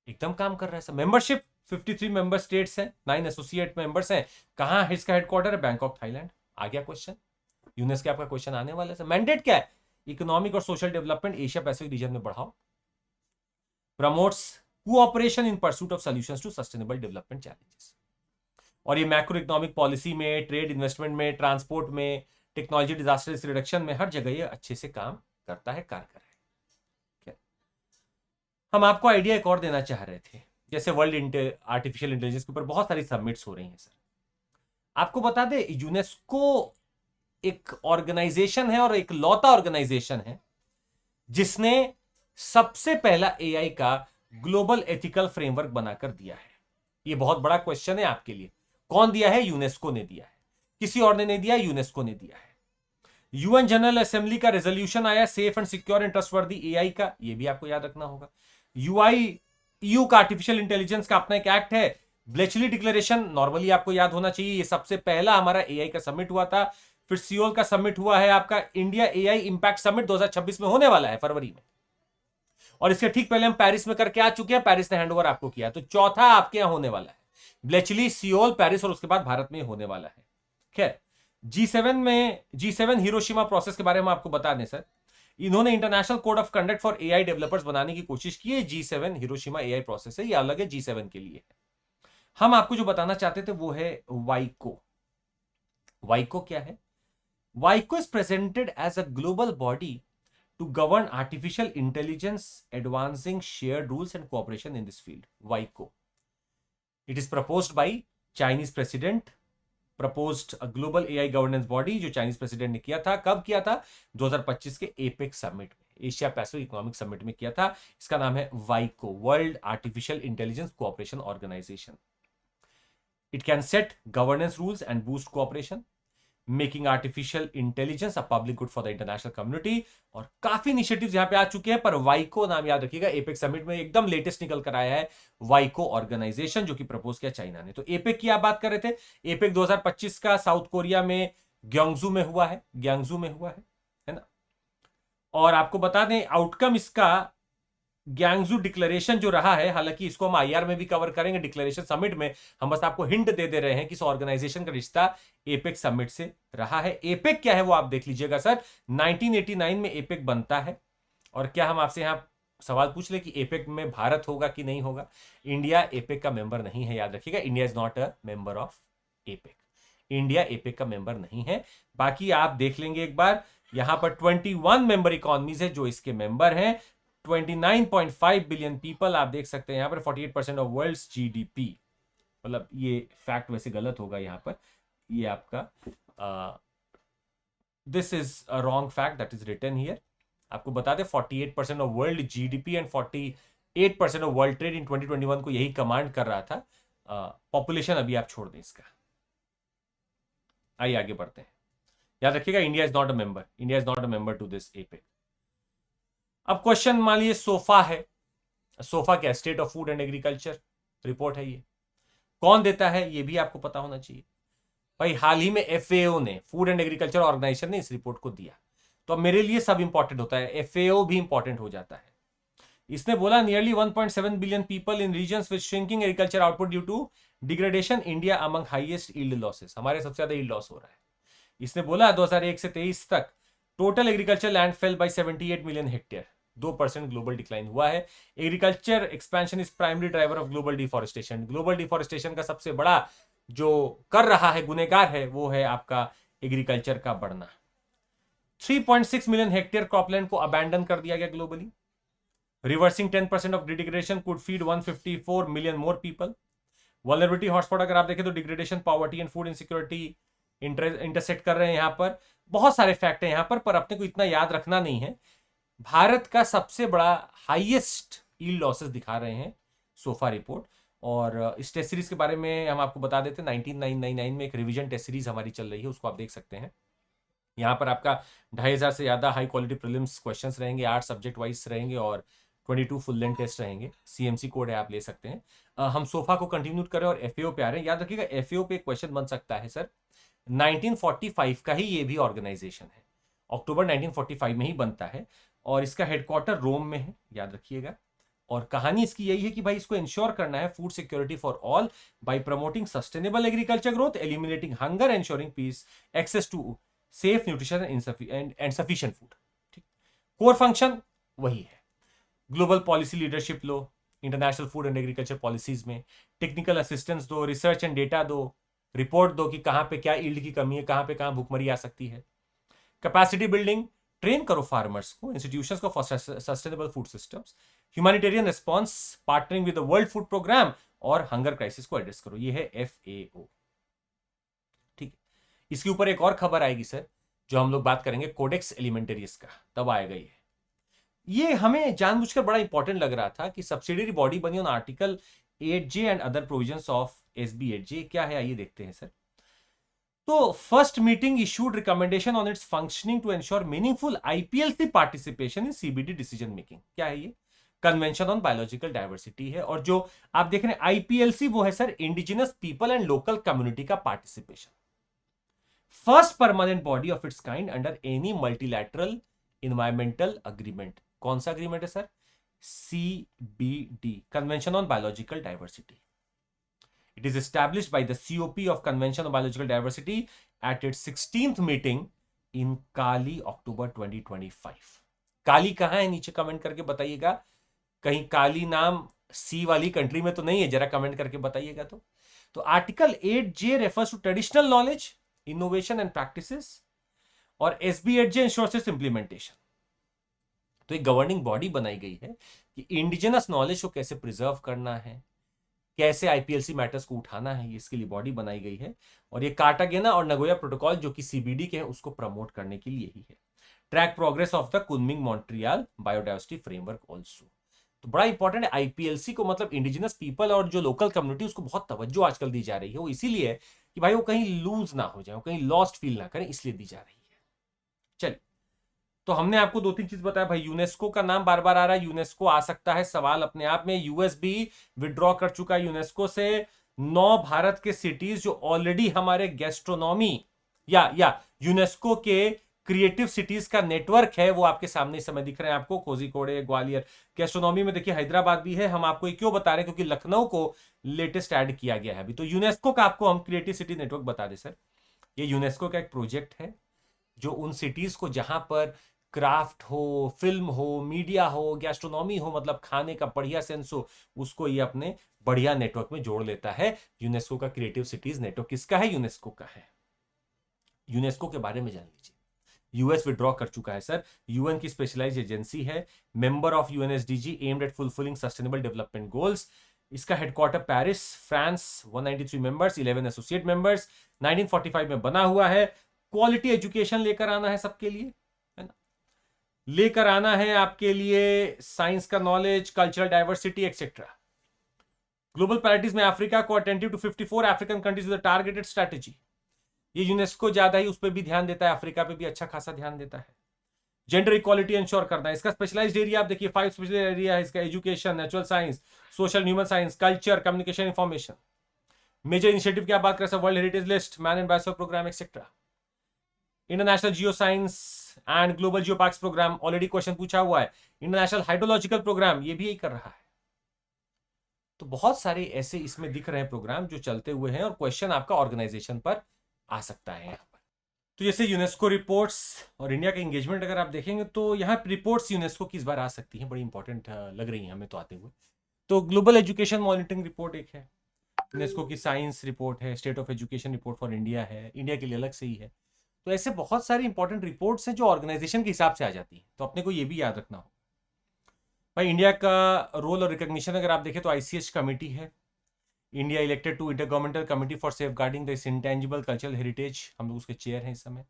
एकदम काम कर रहा है। मेंबरशिप 53 मेंबर स्टेट्स हैं, 9 एसोसिएट मेंबर्स हैं। कहां है इसका हेडक्वार्टर? है बैंकॉक, थाईलैंड। आ गया क्वेश्चन, यूनेस्कैप का क्वेश्चन आने वाला है। मैंडेट क्या है? इकोनॉमिक और social development Asia Pacific region में बढ़ाओ, promotes cooperation in pursuit of solutions to sustainable development challenges. और ये मैक्रो इकोनॉमिक पॉलिसी में, ट्रेड, इन्वेस्टमेंट में, ट्रांसपोर्ट में, टेक्नोलॉजी, डिजास्टर रिस्क रिडक्शन में, हर जगह ये अच्छे से काम करता है, कारगर है। हम आपको आइडिया एक और देना चाह रहे थे, जैसे वर्ल्ड आर्टिफिशियल इंटेलिजेंस के ऊपर बहुत सारी सबमिट्स हो रही हैं सर। आपको बता दें यूनेस्को एक ऑर्गेनाइजेशन है और एक लौता ऑर्गेनाइजेशन है जिसने सबसे पहला एआई का ग्लोबल एथिकल फ्रेमवर्क बनाकर दिया है। ये बहुत बड़ा क्वेश्चन है आपके लिए। कौन दिया है? यूनेस्को ने दिया है, किसी और ने नहीं दिया, यूनेस्को ने दिया है। यूएन जनरल असेंबली का रेजोल्यूशन आया safe and secure and trustworthy AI का, ये भी आपको याद रखना होगा। ईयू का आर्टिफिशियल इंटेलिजेंस का अपना एक एक्ट है। ब्लेचली डिक्लेरेशन नॉर्मली आपको याद होना चाहिए, ये सबसे पहला हमारा एआई का समिट हुआ था। फिर सियोल का समिट हुआ है आपका इंडिया एआई इंपैक्ट समिट 2026 में होने वाला है फरवरी में, और इसके ठीक पहले हम पेरिस में करके आ चुके हैं, पेरिस ने हैंडओवर आपको किया। तो चौथा आपके यहां होने वाला है, ब्लेचली, सियोल, पेरिस, और उसके बाद भारत में होने वाला है। खैर, G7 हिरोशिमा प्रोसेस के बारे में आपको बता दें सर, इन्होंने international code of conduct for AI developers बनाने की कोशिश की है। G7 हिरोशिमा एआई प्रोसेस है, ये अलग है, G7 के लिए। हम आपको जो बताना चाहते थे वो है वाइको। वाइको क्या है? वाइको is presented as a global body to govern artificial intelligence, advancing shared rules and cooperation in this field. WICO. It is proposed by Chinese president, proposed a global AI governance body जो Chinese president ने किया था। कब किया था? 2025 के APEC summit में, Asia Pacific economic summit में किया था। इसका नाम है WICO, world artificial intelligence cooperation organisation. It can set governance rules and boost cooperation, making artificial intelligence a public good for the international community. और काफी इनिशिएटिव्स यहां पे आ चुके हैं, पर वाइको नाम याद रखिएगा, एपेक समिट में एकदम लेटेस्ट निकल कर आया है वाइको ऑर्गेनाइजेशन, जो कि प्रपोज किया चाइना ने। तो एपेक की आप बात कर रहे थे, एपेक 2025 का साउथ कोरिया में ग्यांगजू में हुआ है, है ना। और आपको बता दें आउटकम इसका ग्यांगजू डिक्लेरेशन जो रहा है, हालांकि इसको हम आईआर में भी कवर करेंगे डिक्लेरेशन समिट में, हम बस आपको हिंट दे रहे हैं कि इस ऑर्गेनाइजेशन का रिश्ता एपेक समिट से रहा है। एपेक क्या है वो आप देख लीजिएगा सर, 1989 में एपेक बनता है। और क्या हम आपसे यहां सवाल पूछ ले कि एपेक में भारत होगा कि नहीं होगा? इंडिया एपेक का मेंबर नहीं है, याद रखिएगा, India is not a member of APEC. India APEC का मेंबर नहीं है। बाकी आप देख लेंगे एक बार, यहां पर 21 मेंबर इकोनॉमीज है जो इसके मेंबर हैं। 29.5 बिलियन पीपल आप देख सकते हैं यहां पर। 48% ऑफ वर्ल्ड्स जीडीपी, मतलब ये फैक्ट वैसे गलत होगा यहां पर, ये आपका this is a wrong fact that is written here. आपको बता दें 48% of world GDP and 48% of world trade in 2021 को यही कमांड कर रहा था। पॉपुलेशन अभी आप छोड़ दें इसका। आइए आगे बढ़ते हैं। याद रखिएगा India is not a member, India is not a member to this APEC. अब क्वेश्चन मान लीजिए सोफा है। सोफा क्या, state of food and agriculture report है। ये कौन देता है ये भी आपको पता होना चाहिए। भाई हाल ही में एफएओ ने, फूड एंड एग्रीकल्चर ऑर्गेनाइजेशन ने इस रिपोर्ट को दिया। तो अब मेरे लिए सब इंपॉर्टेंट होता है, एफएओ भी इंपॉर्टेंट हो जाता है। इसने बोला nearly 1.7 billion people in regions with shrinking agriculture output due to degradation, India among highest yield losses, हमारे सबसे ज्यादा यील्ड लॉस हो रहा है। इसने बोला 2001 से 23 तक total agriculture land fell by 78 million hectare, 2% global decline हुआ है। Agriculture expansion is primary driver of global deforestation. Global deforestation का सबसे बड़ा जो कर रहा है, गुनेगार है, वो है आपका एग्रीकल्चर का बढ़ना। 3.6 मिलियन हेक्टेयर क्रॉपलैंड को अबैंडन कर दिया गया globally. Reversing 10% of degradation could feed 154 million more people. Vulnerability hotspot अगर आप देखें तो degradation, poverty and food insecurity intersect कर रहे हैं यहां पर। बहुत सारे फैक्ट हैं यहां पर अपने को इतना याद रखना नहीं है। भारत का सबसे बड़ा हाईएस्ट यील्ड लॉसेस दिखा रहे हैं सोफा रिपोर्ट। और इस टेस्ट सीरीज के बारे में हम आपको बता देते हैं, 1999 में एक रिवीजन टेस्ट सीरीज हमारी चल रही है, उसको आप देख सकते हैं। यहाँ पर आपका 2500 से ज्यादा हाई क्वालिटी प्रीलिम्स क्वेश्चंस रहेंगे, 8 सब्जेक्ट वाइज रहेंगे और 22 फुल लेंथ टेस्ट रहेंगे। सीएमसी कोड है, आप ले सकते हैं। हम सोफा को कंटिन्यू करें और एफएओ पे आ रहे हैं। याद रखिएगा एफएओ पे एक क्वेश्चन बन सकता है सर, 1945 का ही ये भी ऑर्गेनाइजेशन है, अक्टूबर 1945 में ही बनता है और इसका हेडक्वार्टर रोम में है, याद रखिएगा। और कहानी इसकी यही है कि भाई इसको इंश्योर करना है food security for all by promoting sustainable agriculture growth, eliminating hunger, ensuring peace, access to safe nutrition and sufficient food. ठीक, कोर फंक्शन वही है। ग्लोबल पॉलिसी लीडरशिप लो, international food and agriculture policies में technical assistance दो, research and data दो, report दो कि कहां पे क्या यील्ड की कमी है, कहां पे कहां भूखमरी आ सकती है। कैपेसिटी बिल्डिंग, ट्रेन करो फार्मर्स को, इंस्टीट्यूशंस को for sustainable food systems. Humanitarian response, partnering with the world food programme और हंगर क्राइसिस को एड्रेस करो। ये है एफएओ। ठीक, इसके ऊपर एक और खबर आएगी सर, जो हम लोग बात करेंगे कोडेक्स एलिमेंटेरियस का, तब आएगा ये हमें जानबूझकर बड़ा इंपॉर्टेंट लग रहा था कि सब्सिडियरी बॉडी बनी on article 8J and other provisions of SB 8J। क्या है आइए देखते हैं सर। तो first meeting issued recommendation on its functioning to ensure meaningful IPLC participation in CBD decision making. क्या है ये? कन्वेंशन ऑन बायोलॉजिकल डाइवर्सिटी है। और जो आप देख रहे हैं IPLC, वो है sir indigenous people and local community का participation. First permanent body of its kind under any multilateral environmental agreement. कौन सा अग्रीमेंट है sir? CBD, convention on biological diversity. It is established by the COP of Convention on Biological Diversity at its 16th meeting in Kali, October 2025. काली कहां है नीचे comment करके बताइएगा। कहीं काली नाम सी वाली कंट्री में तो नहीं है, जरा कमेंट करके बताइएगा। तो article 8J refers to traditional knowledge, innovation and practices और SB 8J ensures its implementation। तो एक गवर्निंग बॉडी बनाई गई है कि इंडिजिनस नॉलेज को कैसे प्रिजर्व करना है, कैसे IPLC मैटर्स को उठाना है, इसके लिए बॉडी बनाई गई है। और ये कार्टागेना और नगोया प्रोटोकॉल जो कि CBD के हैं उसको प्रमोट करने के लिए ही है। Track progress of the Kunming Montreal biodiversity framework also. तो बड़ा इंपॉर्टेंट है IPLC को, मतलब इंडिजिनस पीपल और जो लोकल कम्युनिटी, उसको बहुत तवज्जो आजकल दी जा रही है। वो इसीलिए कि भाई वो कहीं लूज ना हो जाए, कहीं लॉस्ट फील ना करें, इसलिए दी जा रही है। चलिए, तो हमने आपको 2-3 चीज बताया भाई। यूनेस्को का नाम बार बार आ रहा है, यूनेस्को आ सकता है सवाल अपने आप में। यूएस भी विड्रॉ कर चुका है यूनेस्को से। 9 भारत के सिटीज जो ऑलरेडी हमारे गैस्ट्रोनॉमी या यूनेस्को के क्रिएटिव सिटीज का नेटवर्क है, वो आपके सामने इस समय दिख रहे हैं आपको। कोझिकोड, ग्वालियर। गैस्ट्रोनॉमी में देखिए हैदराबाद भी है। हम आपको ये क्यों बता रहे हैं? क्योंकि लखनऊ को लेटेस्ट ऐड किया गया है अभी। तो यूनेस्को का आपको हम क्रिएटिव सिटी नेटवर्क बता दें सर। ये यूनेस्को का एक प्रोजेक्ट है जो उन सिटीज को जहां पर क्राफ्ट हो, फिल्म हो, मीडिया हो, गैस्ट्रोनॉमी हो, मतलब खाने का बढ़िया सेंस हो, उसको ये अपने बढ़िया नेटवर्क में जोड़ लेता है। यूनेस्को का क्रिएटिव सिटीज नेटवर्क किसका है? यूनेस्को का है। यूनेस्को के बारे में जान लीजिए। यूएस विड्रॉ कर चुका है सर। यूएन की स्पेशलाइज्ड एजेंसी है, member of UNSDG aimed at fulfilling sustainable development goals. इसका headquarter Paris, France, 193 members, 11 associate members, 1945 में बना हुआ है। क्वालिटी एजुकेशन लेकर आना है सबके लिए, है ना, लेकर आना है आपके लिए साइंस का knowledge, cultural diversity etcetera. Global priorities में अफ्रीका को attentive to 54 African countries with targeted strategy. ये यूनेस्को ज्यादा ही उस पर भी ध्यान देता है, अफ्रीका पे भी अच्छा खासा ध्यान देता है। जेंडर इक्वालिटी इंश्योर करना है। इसका स्पेशलाइज्ड एरिया आप देखिए, 5 स्पेशल एरिया है इसका, education, natural science, social human science, culture, communication, information. Major initiative की आप बात करें, world heritage list, man and biosphere programme etcetera. International geo science and global geo parks programme, already question पूछा हुआ है। International hydrological programme, ये भी यही कर रहा है। तो बहुत सारे ऐसे इसमें दिख रहे हैं प्रोग्राम जो चलते हुए हैं, और क्वेश्चन आपका ऑर्गेनाइजेशन पर आ सकता है यहाँ पर। तो जैसे यूनेस्को रिपोर्ट्स और इंडिया का एंगेजमेंट अगर आप देखेंगे तो यहाँ रिपोर्ट्स यूनेस्को की इस बार आ सकती हैं, बड़ी इंपॉर्टेंट लग रही हैं हमें तो आते हुए। तो ग्लोबल एजुकेशन मॉनिटरिंग रिपोर्ट एक है, यूनेस्को की साइंस रिपोर्ट है, state of education report for India है, इंडिया के लिए अलग से ही है। तो ऐसे बहुत सारी इंपॉर्टेंट रिपोर्ट्स हैं जो ऑर्गेनाइजेशन के हिसाब से आ जाती है, तो अपने को ये भी याद रखना हो। भाई इंडिया का रोल और रिकॉग्निशन अगर आप देखें तो आईसीएच कमेटी है, India elected to intergovernmental committee for safeguarding this intangible cultural heritage, हम लोग उसके चेयर हैं इस समय।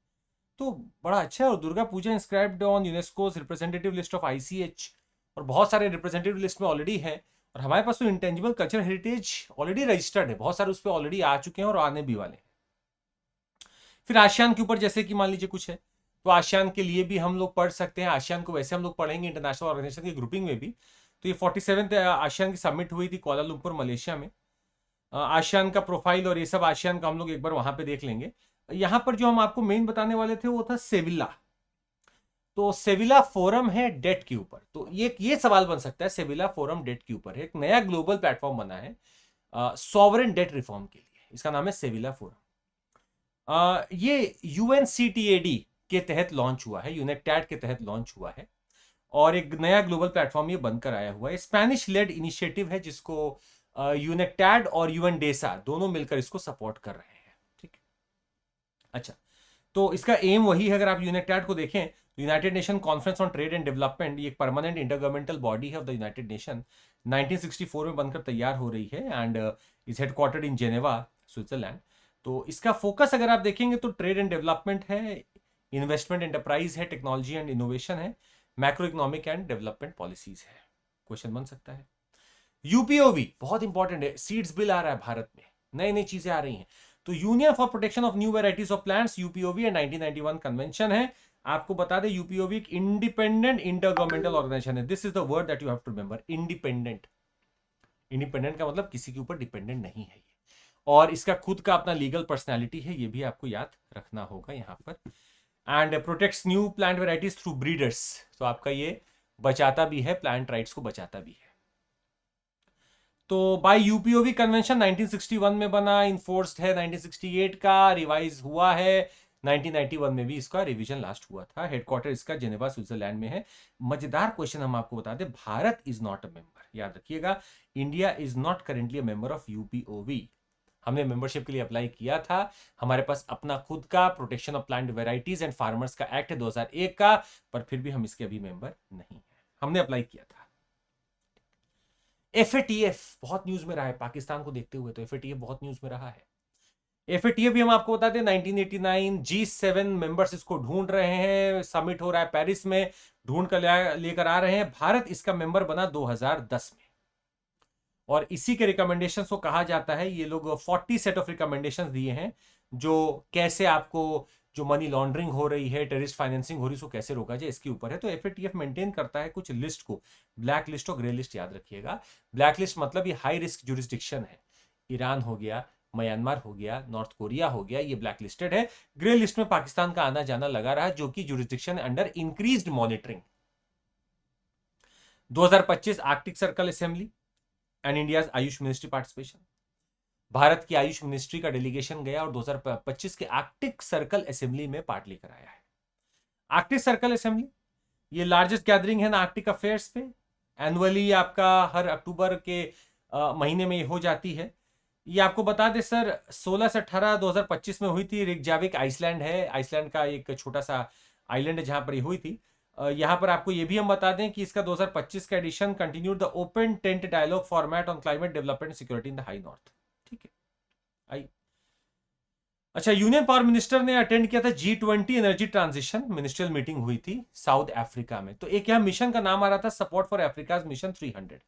तो बड़ा अच्छा है। और Durga Puja inscribed on UNESCO representative list of ICH, और बहुत सारे रिप्रेजेंटेटिव लिस्ट में ऑलरेडी है। और हमारे पास तो intangible cultural heritage already registered है, बहुत सारे उस पर ऑलरेडी आ चुके हैं और आने भी वाले हैं। फिर आसियान के ऊपर जैसे कि मान लीजिए कुछ है, तो आसियान के लिए भी हम लोग पढ़ सकते हैं। आसियान को वैसे हम लोग पढ़ेंगे इंटरनेशनल ऑर्गेनाइजेशन की ग्रुपिंग में भी। तो ये 47th आसियान की समिट हुई थी कुआलालंपुर मलेशिया में। आसियान का प्रोफाइल और ये सब आसियान का हम लोग एक बार वहां पे देख लेंगे। यहां पर जो हम आपको मेन बताने वाले थे वो था सेविला। तो सेविला फोरम है डेट के ऊपर। तो ये सवाल बन सकता है, सेविला फोरम डेट के ऊपर है, एक नया ग्लोबल प्लेटफॉर्म बना है सॉवरेन डेट रिफॉर्म के लिए, इसका नाम है सेविला फोरम। ये यूएनसीटीएडी के तहत लॉन्च हुआ है, यूनेक्टैड के तहत लॉन्च हुआ है, और एक नया ग्लोबल प्लेटफॉर्म ये बनकर आया हुआ है। स्पेनिश लेड इनिशिएटिव है जिसको यूनेक्टैड और यूएनडेसा दोनों मिलकर इसको सपोर्ट कर रहे हैं। ठीक, अच्छा, तो इसका एम वही है। अगर आप यूनेक्टैड को देखें, United nation conference on trade and development, ये एक परमानेंट इंटरगवर्नमेंटल बॉडी है ऑफ द यूनाइटेड नेशन, 1964 में बनकर तैयार हो रही है and is headquartered in Geneva, Switzerland. तो इसका फोकस अगर आप देखेंगे तो ट्रेड एंड डेवलपमेंट है, इन्वेस्टमेंट एंटरप्राइज है, टेक्नोलॉजी एंड इनोवेशन है, macro economic and development policies है। क्वेश्चन बन सकता है। यूपीओवी बहुत इंपॉर्टेंट है, सीड्स बिल आ रहा है भारत में, नई नई चीजें आ रही हैं। तो union for protection of new varieties of plants, UPOV, and 1991 convention है। आपको बता दें यूपीओवी एक इंडिपेंडेंट इंटरगवर्नमेंटल ऑर्गेनाइजेशन है। This is the word that you have to remember, independent. Independent का मतलब किसी के ऊपर डिपेंडेंट नहीं है ये, और इसका खुद का अपना लीगल पर्सनैलिटी है, ये भी आपको याद रखना होगा यहाँ पर। And protects new plant varieties through breeders, तो आपका ये बचाता भी है, प्लांट राइट्स को बचाता भी है। तो बाय यूपीओवी कन्वेंशन 1961 में बना, इन्फोर्स्ड है 1968 का, रिवाइज हुआ है 1991 में भी, इसका रिवीजन लास्ट हुआ था। हेडक्वार्टर इसका जेनेवा स्विट्जरलैंड में है। मजेदार क्वेश्चन हम आपको बता दें, Bharat is not a member, याद रखिएगा, India is not currently a member of UPOV. हमने मेंबरशिप के लिए अप्लाई किया था, हमारे पास अपना खुद का protection of plant varieties and farmers का एक्ट है 2001 का, पर फिर भी हम इसके अभी मेंबर नहीं है, हमने अप्लाई किया था। एफएटीएफ बहुत न्यूज में रहा है, पाकिस्तान को देखते हुए तो एफएटीएफ बहुत न्यूज में रहा है। एफएटीएफ भी हम आपको बताते हैं 1989, G7 मेंबर्स इसको ढूंढ रहे हैं, समिट हो रहा है पेरिस में, ढूंढ कर लेकर आ रहे हैं। भारत इसका मेंबर बना 2010 में, और इसी के रिकमेंडेशन को कहा जाता है, ये लोग 40 सेट ऑफ रिकमेंडेशन दिए हैं, जो कैसे आपको जो मनी लॉन्ड्रिंग हो रही है, टेररिस्ट फाइनेंसिंग हो रही है, उसको कैसे रोका जाए, इसके ऊपर है। तो एफएटीएफ मेंटेन करता है कुछ लिस्ट को, ब्लैक लिस्ट और ग्रे लिस्ट, याद रखिएगा। ब्लैक लिस्ट मतलब ये हाई रिस्क जुरिस्डिक्शन है, ईरान हो गया, म्यांमार हो गया, नॉर्थ कोरिया हो गया, ये ब्लैक लिस्टेड है। ग्रे लिस्ट में पाकिस्तान का आना जाना लगा रहा, जो कि jurisdiction under increased monitoring. 2025 Arctic circle assembly and India's Ayush ministry participation, Bharat की आयुष मिनिस्ट्री का डेलीगेशन गया और 2025 के आर्कटिक सर्कल असेंबली में पार्ट लेकर आया है। आर्कटिक सर्कल असेंबली ये लार्जेस्ट गैदरिंग है ना आर्कटिक अफेयर्स पे, एनुअली आपका हर अक्टूबर के महीने में हो जाती है। ये आपको बता दें सर, 16 से 18 2025 में हुई थी। रिकजाविक आइसलैंड है, आइसलैंड का एक छोटा सा आइलैंड है जहां पर ये हुई थी। यहां पर आपको ये भी हम बता दें कि इसका 2025 का edition continued the open tent dialogue format on climate development security in the high north. ठीक है, आई अच्छा, यूनियन पावर मिनिस्टर ने अटेंड किया था G20 energy transition ministerial meeting हुई थी साउथ अफ्रीका में। तो एक यहाँ मिशन का नाम आ रहा था support for Africa mission 300।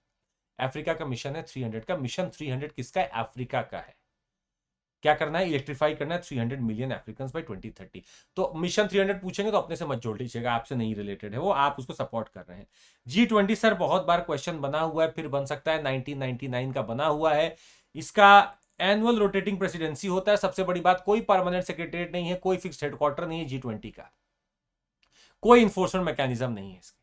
Africa का मिशन है 300 का। मिशन 300 किसका है? अफ्रीका का है। क्या करना है? इलेक्ट्रीफाई करना है 300 मिलियन अफ्रीकन बाय 2030। तो मिशन 300 पूछेंगे तो अपने से मत जोड़ लीजिएगा, आपसे नहीं रिलेटेड है वो, आप उसको सपोर्ट कर रहे हैं। G20 सर बहुत बार क्वेश्चन बना हुआ है, फिर बन सकता है, 1999 का बना हुआ है। इसका एनुअल रोटेटिंग प्रेसिडेंसी होता है। सबसे बड़ी बात, कोई परमानेंट सेक्रेटरीट नहीं है, कोई फिक्स्ड हेडक्वार्टर नहीं है G20 का, कोई इंफोर्समेंट मैकेनिज्म नहीं है इसके।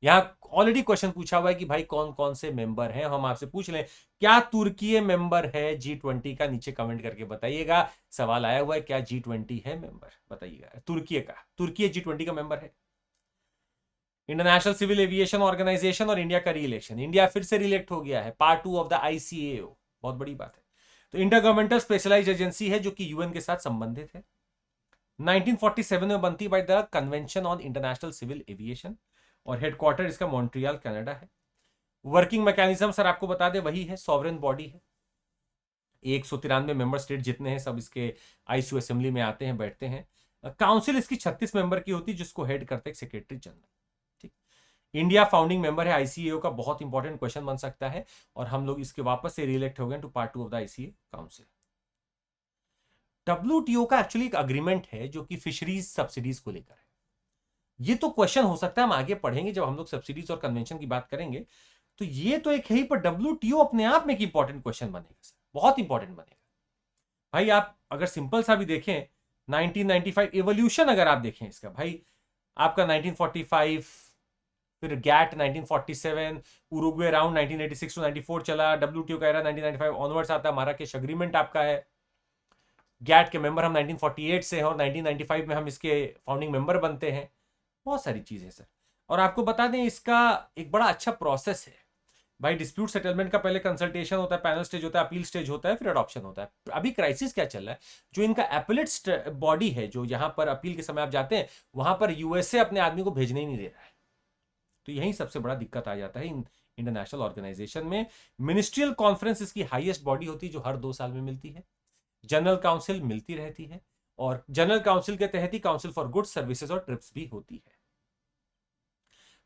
यहां ऑलरेडी क्वेश्चन पूछा हुआ है कि भाई कौन कौन से मेंबर हैं, हम आपसे पूछ लें क्या तुर्की मेंबर है G20 का? नीचे कमेंट करके बताइएगा। सवाल आया हुआ है, क्या G20 है मेंबर? बताइएगा। तुर्की का, तुर्की G20 का मेंबर है। इंटरनेशनल सिविल एविएशन ऑर्गेनाइजेशन और इंडिया का री इलेक्शन, इंडिया फिर से रिलेक्ट हो गया है, पार्ट 2 ऑफ द ICAO, बहुत बड़ी बात है। तो इंटर गवर्नमेंटल स्पेशलाइज्ड एजेंसी है जो कि यूएन के साथ संबंधित है। 1947 में बनती by the convention on international civil aviation और हेडक्वार्टर इसका मॉन्ट्रियल कनाडा है। वर्किंग मैकेनिज्म सर आपको बता दें वही है, सॉवरेन बॉडी है। 193 मेंबर स्टेट जितने हैं सब इसके आईसीयू असेंबली में आते हैं, बैठते हैं। काउंसिल इसकी 36 मेंबर की होती है जिसको हेड करते हैं सेक्रेटरी जनरल। ठीक, इंडिया फाउंडिंग मेंबर है आईसीएओ का, बहुत इंपॉर्टेंट क्वेश्चन बन सकता है। और हम लोग इसके वापस से रिइलेक्ट हो गए to part 2 of the ICA council. WTO का एक्चुअली एक अग्रीमेंट है जो कि फिशरीज सब्सिडीज को लेकर है। ये तो क्वेश्चन हो सकता है, हम आगे पढ़ेंगे जब हम लोग सब्सिडीज और कन्वेंशन की बात करेंगे। तो ये तो एक है ही, पर WTO अपने आप में एक इंपॉर्टेंट क्वेश्चन बनेगा सर, बहुत इंपॉर्टेंट बनेगा भाई। आप अगर सिंपल सा भी देखें 1995 एवोल्यूशन अगर आप देखें इसका भाई, आपका 1945, फिर गैट 1947, उरुग्वे राउंड 1986 टू 94 चला, WTO का एरा 1995 ऑनवर्ड्स आता है, माराकेश एग्रीमेंट आपका है। गैट के मेंबर हम 1948 से हैं और 1995 में हम इसके फाउंडिंग मेंबर बनते हैं। बहुत सारी चीजें सर। और आपको बता दें इसका एक बड़ा अच्छा प्रोसेस है भाई। डिस्प्यूट सेटलमेंट का पहले कंसल्टेशन होता है, पैनल स्टेज होता है, अपील स्टेज होता है, फिर अडॉप्शन होता है। अभी क्राइसिस क्या चल रहा है, जो इनका एपेलेट बॉडी है, जो यहां पर अपील के समय आप जाते हैं वहां पर यूएसए अपने आदमी को भेजने ही नहीं दे रहा है। तो यही सबसे बड़ा दिक्कत आ जाता है इंटरनेशनल ऑर्गेनाइजेशन में। मिनिस्ट्रियल कॉन्फ्रेंस इसकी हाईएस्ट बॉडी होती है जो हर 2 साल में मिलती है। जनरल काउंसिल मिलती रहती है और जनरल काउंसिल के तहत ही काउंसिल फॉर गुड्स सर्विसेज और ट्रिप्स भी होती है।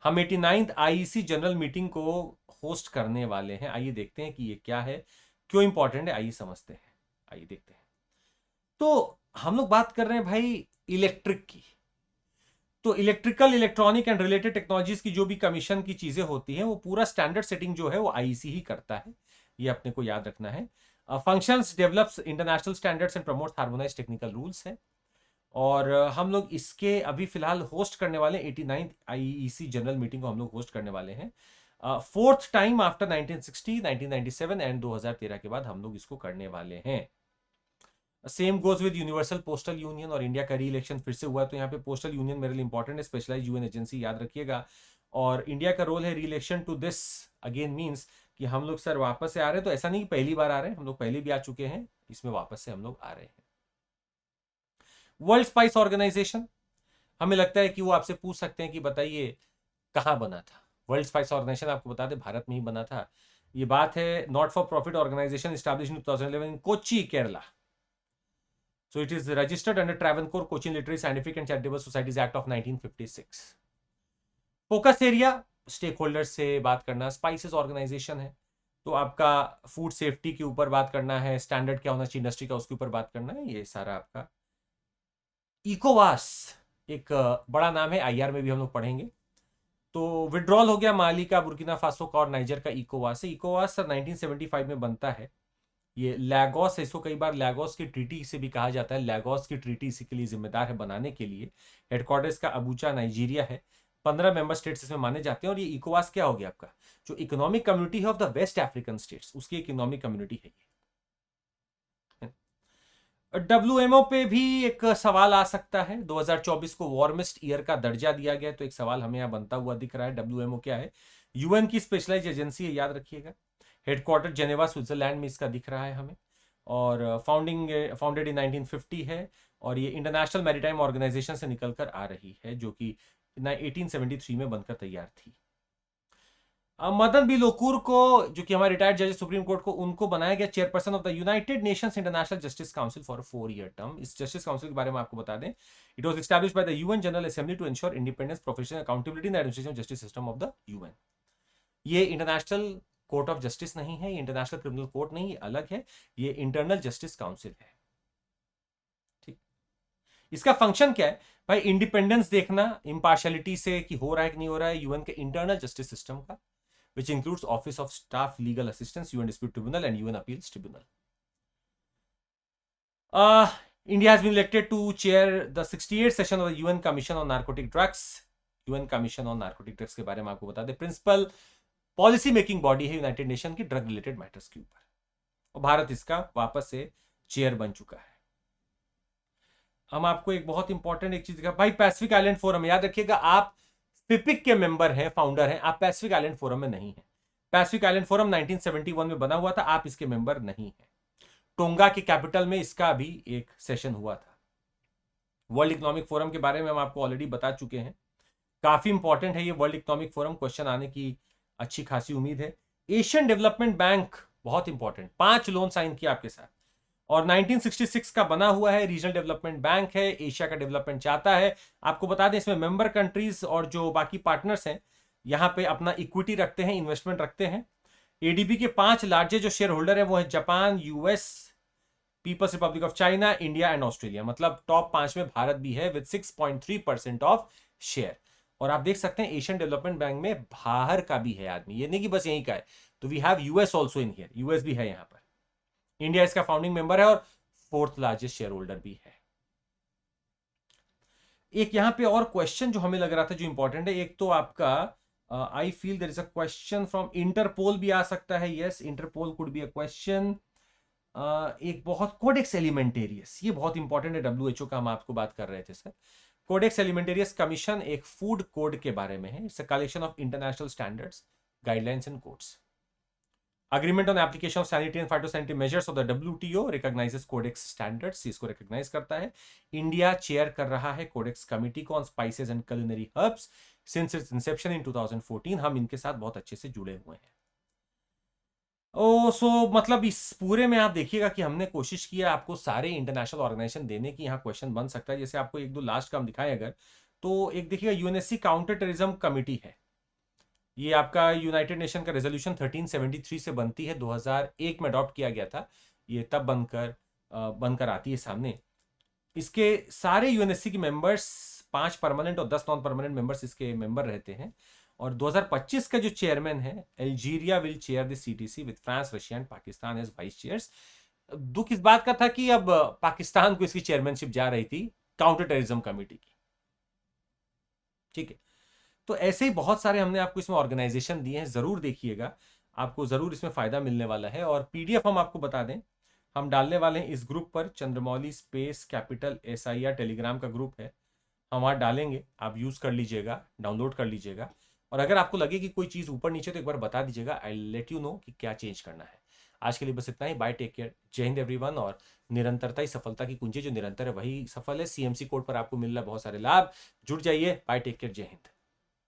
हम 89th आईईसी जनरल मीटिंग को होस्ट करने वाले हैं। आइए देखते हैं कि ये क्या है, क्यों इंपॉर्टेंट है, आइए समझते हैं, आइए देखते हैं। तो हम लोग बात कर रहे हैं भाई इलेक्ट्रिक की। तो electrical, electronic and related technologies की जो भी कमीशन की चीजें होती हैं वो पूरा स्टैंडर्ड सेटिंग जो है वो आईईसी ही करता है, ये अपने को याद रखना है। Functions, develops international standards and promotes harmonised technical rules है। और हम लोग इसके अभी फिलहाल होस्ट करने वाले 89th आईईसी जनरल मीटिंग को हम लोग होस्ट करने वाले हैं। 4th टाइम आफ्टर 1960, 1997 एंड 2013 के बाद हम लोग इसको करने वाले हैं। Same goes with universal postal union और इंडिया का री इलेक्शन फिर से हुआ है। तो यहाँ पे पोस्टल यूनियन मेरे लिए इंपॉर्टेंट है, स्पेशलाइज यूएन एजेंसी, याद रखिएगा। और इंडिया का रोल है reelection to this again means कि हम लोग सर वापस से आ रहे हैं। तो ऐसा नहीं कि पहली बार आ रहे हैं, हम लोग पहले भी आ चुके हैं, इसमें वापस से हम लोग आ रहे हैं। वर्ल्ड स्पाइस ऑर्गेनाइजेशन, हमें लगता है कि वो आपसे पूछ सकते हैं कि बताइए कहां बना था। वर्ल्ड स्पाइस ऑर्गेनाइजेशन आपको बता दें भारत में ही बना था। ये बात है not for profit organisation established in 2011 in Kochi, Kerala. So it is registered under Travancore Cochin Literary Scientific and Charitable Societies Act of 1956. Focus area, stakeholders से बात करना। स्पाइसेस ऑर्गेनाइजेशन है तो आपका फूड सेफ्टी के ऊपर बात करना है, स्टैंडर्ड क्या होना चाहिए इंडस्ट्री का उसके ऊपर बात करना है, ये सारा आपका। इकोवास एक बड़ा नाम है, आईआर में भी हम लोग पढ़ेंगे। तो विड्रॉल हो गया माली का, बुर्किना फासो का और नाइजर का इकोवास है। इकोवास सर 1975 में बनता है। ये लैगोस है, इसको कई बार लैगोस की ट्रीटी से भी कहा जाता है। लैगोस की ट्रीटी इसी के लिए जिम्मेदार है बनाने के लिए। हेडक्वार्टर्स का अबूजा नाइजीरिया है। 15 मेंबर स्टेट्स इसमें माने जाते हैं। और ये इकोवास क्या हो गया आपका, जो इकोनॉमिक कम्युनिटी है of the west African states, उसकी इकोनॉमिक कम्युनिटी है ये। WMO पे भी एक सवाल आ सकता है। 2024 को वार्मेस्ट ईयर का दर्जा दिया गया, तो एक सवाल हमें यहाँ बनता हुआ दिख रहा है। WMO क्या है? यूएन की स्पेशलाइज एजेंसी है, याद रखिएगा। हेडक्वार्टर जेनेवा स्विट्जरलैंड में इसका दिख रहा है हमें। और फाउंडेड इन 1950 है, और ये इंटरनेशनल मैरीटाइम ऑर्गेनाइजेशन से निकलकर आ रही है, जो कि 1873 में बनकर तैयार थी। मदन बी लोकूर को, जो कि हमारे रिटायर्ड जज सुप्रीम कोर्ट को, उनको बनाया गया chairperson of the United Nations international justice council for 4-year term. इस जस्टिस काउंसिल के बारे में आपको बता दें, it was established by the UN general assembly to ensure independence, professional accountability in administration of justice system of the UN. ये international court of justice नहीं है, ये इंटरनेशनल क्रिमिनल कोर्ट नहीं, ये अलग है, ये इंटरनल जस्टिस काउंसिल है। ठीक, इसका फंक्शन क्या है भाई? इंडिपेंडेंस देखना इंपार्शियलिटी से कि हो रहा है कि नहीं हो रहा है यूएन के इंटरनल जस्टिस सिस्टम का, which includes Office of Staff Legal Assistance, UN Dispute Tribunal, and UN Appeals Tribunal. India has been elected to chair the 68th session of the UN Commission on Narcotic Drugs. UN Commission on Narcotic Drugs के बारे में आपको बता दें, principal policy making body है United nation की drug related matters के ऊपर, और भारत इसका वापस से चेयर बन चुका है। हम आपको एक बहुत इंपॉर्टेंट एक चीज दिखा भाई, पैसिफिक आइलैंड फोरम, याद रखिएगा आप पिपिक के मेंबर हैं, फाउंडर हैं, आप पैसिफिक आइलैंड फोरम में नहीं हैं। पैसिफिक आइलैंड फोरम 1971 में बना हुआ था, आप इसके मेंबर नहीं हैं। टोंगा की कैपिटल में इसका भी एक सेशन हुआ था। वर्ल्ड इकोनॉमिक फोरम के बारे में हम आपको ऑलरेडी बता चुके हैं, काफी इंपॉर्टेंट है ये वर्ल्ड इकोनॉमिक फोरम, क्वेश्चन आने की अच्छी खासी उम्मीद है। एशियन डेवलपमेंट बैंक बहुत इंपॉर्टेंट, 5 लोन साइन किया आपके साथ, और 1966 का बना हुआ है, रीजनल डेवलपमेंट बैंक है, एशिया का डेवलपमेंट चाहता है। आपको बता दें इसमें मेंबर कंट्रीज और जो बाकी पार्टनर्स हैं यहां पे अपना इक्विटी रखते हैं, इन्वेस्टमेंट रखते हैं। एडीबी के 5 लार्जेस्ट जो शेयर होल्डर है वो है Japan, US, People's Republic of China, India and Australia, मतलब टॉप 5 में भारत भी है विद 6.3% ऑफ शेयर। और आप देख सकते हैं एशियन डेवलपमेंट बैंक में बाहर का भी है आदमी, ये नहीं कि बस यहीं का है, तो we have US also in here, US भी है यहाँ पर। इंडिया इसका फाउंडिंग मेंबर है और 4th लार्जेस्ट शेयर होल्डर भी है। एक यहां पे और क्वेश्चन जो हमें लग रहा था जो इंपॉर्टेंट है, एक तो आपका I feel there is a question from Interpol भी आ सकता है, yes Interpol could be a question. एक बहुत कोडेक्स एलिमेंटेरियस, ये बहुत इंपॉर्टेंट है, डब्ल्यूएचओ का हम आपको बात कर रहे थे सर। कोडेक्स एलिमेंटेरियस कमीशन एक फूड कोड के बारे में है, it's a collection of international standards, guidelines and codes. Agreement on application of sanitary and phytosanitary measures of the WTO recognizes Codex standards, इसको recognize करता है। इंडिया चेयर कर रहा है कोडेक्स कमिटी को on spices and culinary herbs since its inception in 2014। हम इनके साथ बहुत अच्छे से जुड़े हुए हैं। मतलब इस पूरे में आप देखिएगा कि हमने कोशिश किया आपको सारे इंटरनेशनल ऑर्गेनाइजेशन देने की, यहाँ क्वेश्चन बन सकता है। जैसे आपको 1-2 लास्ट का हम दिखाएं अगर, तो एक देखिएगा यूएनएससी काउंटर टेररिज्म कमिटी है, ये आपका यूनाइटेड नेशन का रेजोल्यूशन 1373 से बनती है, 2001 में अडॉप्ट किया गया था, ये तब बनकर आती है सामने। इसके सारे यूएनएससी के मेंबर्स 5 परमानेंट और 10 नॉन परमानेंट मेंबर्स इसके मेंबर रहते हैं। और 2025 का जो चेयरमैन है, Algeria will chair the CTC with France, Russia and Pakistan as vice chairs. दुख इस बात का था कि अब पाकिस्तान को इसकी चेयरमैनशिप जा रही थी काउंटर टेररिज्म कमेटी की। ठीक है, तो ऐसे ही बहुत सारे हमने आपको इसमें ऑर्गेनाइजेशन दिए हैं, जरूर देखिएगा, आपको जरूर इसमें फायदा मिलने वाला है। और पीडीएफ हम आपको बता दें, हम डालने वाले हैं इस ग्रुप पर, Chandramouli space capital SIR Telegram का ग्रुप है, हम वहाँ डालेंगे, आप यूज कर लीजिएगा, डाउनलोड कर लीजिएगा। और अगर आपको लगे कि कोई चीज ऊपर नीचे तो एक बार बता दीजिएगा, आई लेट यू नो कि क्या चेंज करना है। आज के लिए बस इतना ही, बाय, टेक केयर, जय हिंद एवरीवन। और निरंतरता ही सफलता की कुंजी, जो निरंतर है वही सफल है। CMC कोड पर आपको मिल रहा है बहुत सारे लाभ, जुड़ जाइए, बाय, टेक केयर, जय हिंद।